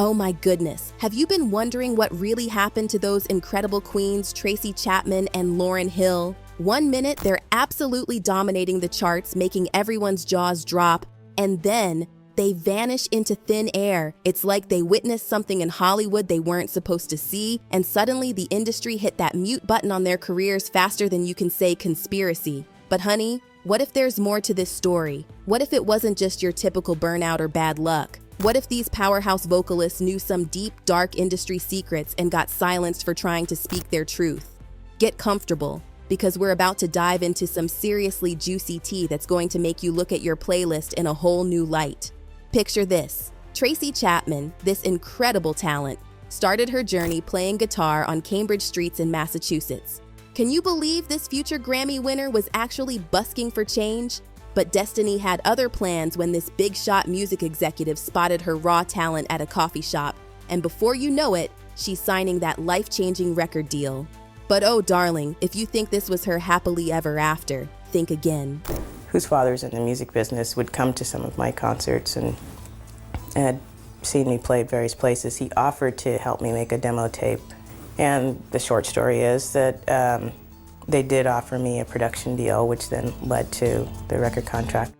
Oh my goodness, have you been wondering what really happened to those incredible queens, Tracy Chapman and Lauryn Hill? One minute, they're absolutely dominating the charts, making everyone's jaws drop, and then they vanish into thin air. It's like they witnessed something in Hollywood they weren't supposed to see, and suddenly the industry hit that mute button on their careers faster than you can say conspiracy. But honey, what if there's more to this story? What if it wasn't just your typical burnout or bad luck? What if these powerhouse vocalists knew some deep, dark industry secrets and got silenced for trying to speak their truth? Get comfortable, because we're about to dive into some seriously juicy tea that's going to make you look at your playlist in a whole new light. Picture this. Tracy Chapman, this incredible talent, started her journey playing guitar on Cambridge streets in Massachusetts. Can you believe this future Grammy winner was actually busking for change? But destiny had other plans when this big shot music executive spotted her raw talent at a coffee shop, and before you know it, she's signing that life-changing record deal. But oh darling, if you think this was her happily ever after, think again. Whose father's in the music business would come to some of my concerts and had seen me play at various places. He offered to help me make a demo tape, and the short story is that they did offer me a production deal, which then led to the record contract.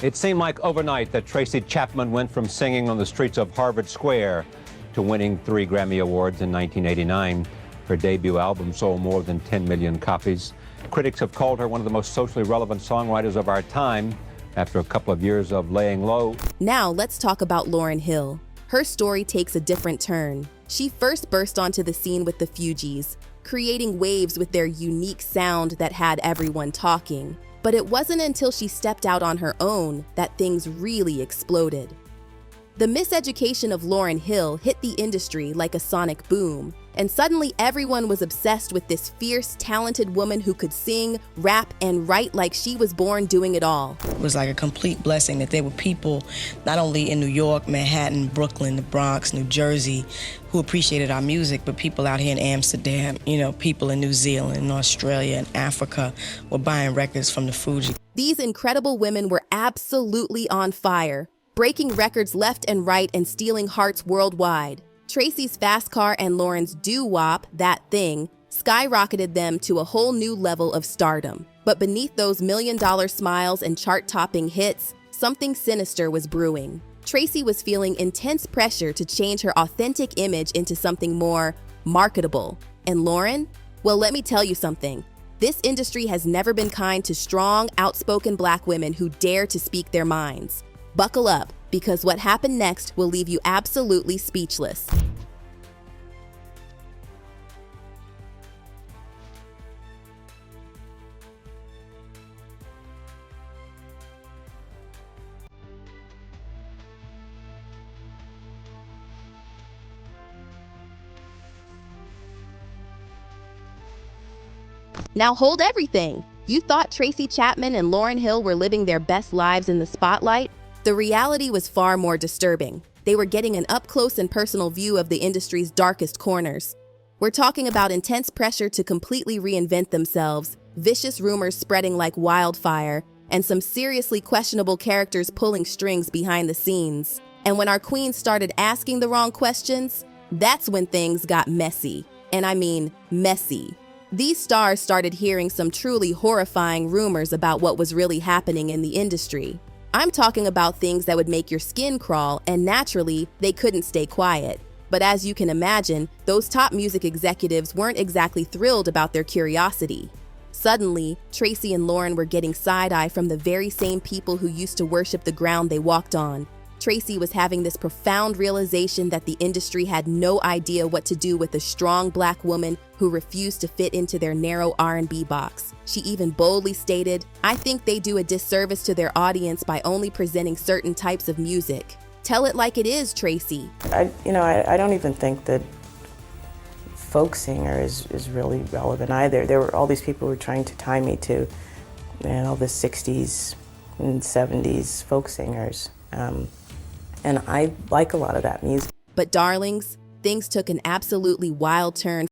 It seemed like overnight that Tracy Chapman went from singing on the streets of Harvard Square to winning 3 Grammy Awards in 1989. Her debut album sold more than 10 million copies. Critics have called her one of the most socially relevant songwriters of our time after a couple of years of laying low. Now let's talk about Lauryn Hill. Her story takes a different turn. She first burst onto the scene with the Fugees, creating waves with their unique sound that had everyone talking. But it wasn't until she stepped out on her own that things really exploded. The miseducation of Lauryn Hill hit the industry like a sonic boom, and suddenly everyone was obsessed with this fierce, talented woman who could sing, rap, and write like she was born doing it all. It was like a complete blessing that there were people, not only in New York, Manhattan, Brooklyn, the Bronx, New Jersey, who appreciated our music, but people out here in Amsterdam, people in New Zealand and Australia and Africa were buying records from the Fugees. These incredible women were absolutely on fire, breaking records left and right and stealing hearts worldwide. Tracy's Fast Car and Lauryn's doo-wop, That Thing, skyrocketed them to a whole new level of stardom. But beneath those million-dollar smiles and chart-topping hits, something sinister was brewing. Tracy was feeling intense pressure to change her authentic image into something more marketable. And Lauryn? Well, let me tell you something. This industry has never been kind to strong, outspoken Black women who dare to speak their minds. Buckle up, because what happened next will leave you absolutely speechless. Now hold everything. You thought Tracy Chapman and Lauryn Hill were living their best lives in the spotlight? The reality was far more disturbing. They were getting an up-close and personal view of the industry's darkest corners. We're talking about intense pressure to completely reinvent themselves, vicious rumors spreading like wildfire, and some seriously questionable characters pulling strings behind the scenes. And when our queens started asking the wrong questions, that's when things got messy. And I mean messy. These stars started hearing some truly horrifying rumors about what was really happening in the industry. I'm talking about things that would make your skin crawl, and naturally, they couldn't stay quiet. But as you can imagine, those top music executives weren't exactly thrilled about their curiosity. Suddenly, Tracy and Lauryn were getting side-eye from the very same people who used to worship the ground they walked on. Tracy was having this profound realization that the industry had no idea what to do with a strong Black woman who refused to fit into their narrow R&B box. She even boldly stated, "I think they do a disservice to their audience by only presenting certain types of music." Tell it like it is, Tracy. I don't even think that folk singer is really relevant either. There were all these people who were trying to tie me to, the 60s and 70s folk singers. And I like a lot of that music. But darlings, things took an absolutely wild turn